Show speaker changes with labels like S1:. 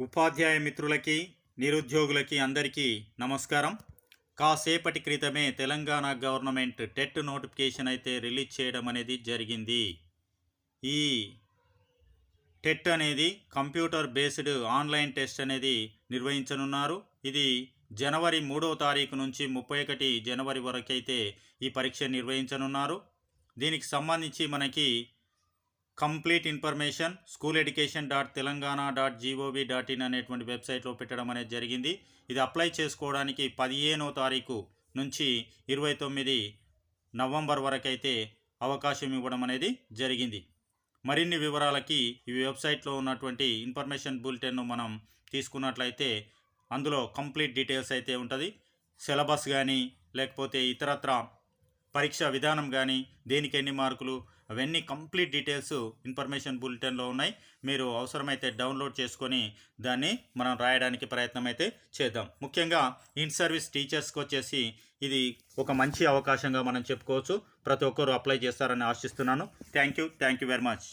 S1: ఉపాధ్యాయ మిత్రులకి నిరుద్యోగులకి అందరికీ నమస్కారం. కాసేపటి క్రితమే తెలంగాణ గవర్నమెంట్ టెట్ నోటిఫికేషన్ అయితే రిలీజ్ చేయడం అనేది జరిగింది. ఈ టెట్ అనేది కంప్యూటర్ బేస్డ్ ఆన్లైన్ టెస్ట్ అనేది నిర్వహించనున్నారు. ఇది జనవరి 3వ తారీఖు నుంచి 31 జనవరి వరకు అయితే ఈ పరీక్ష నిర్వహించనున్నారు. దీనికి సంబంధించి మనకి కంప్లీట్ ఇన్ఫర్మేషన్ schooleducation.telangana.gov.in అనేటువంటి వెబ్సైట్లో పెట్టడం అనేది జరిగింది. ఇది అప్లై చేసుకోవడానికి 15వ తారీఖు నుంచి 29 నవంబర్ వరకు అయితే అవకాశం ఇవ్వడం అనేది జరిగింది. మరిన్ని వివరాలకి ఈ వెబ్సైట్లో ఉన్నటువంటి ఇన్ఫర్మేషన్ బులెటిన్ను మనం తీసుకున్నట్లయితే అందులో కంప్లీట్ డీటెయిల్స్ అయితే ఉంటుంది. సిలబస్ కానీ లేకపోతే ఇతరత్ర పరీక్ష విధానం కానీ దేనికి ఎన్ని మార్కులు అవన్నీ కంప్లీట్ డీటెయిల్స్ ఇన్ఫర్మేషన్ బులెటిన్లో ఉన్నాయి. మీరు అవసరమైతే డౌన్లోడ్ చేసుకొని దాన్ని మనం రాయడానికి ప్రయత్నం అయితే చేద్దాం. ముఖ్యంగా ఇన్ సర్వీస్ టీచర్స్కి వచ్చేసి ఇది ఒక మంచి అవకాశంగా మనం చెప్పుకోవచ్చు. ప్రతి ఒక్కరు అప్లై చేస్తారని ఆశిస్తున్నాను. Thank you very much.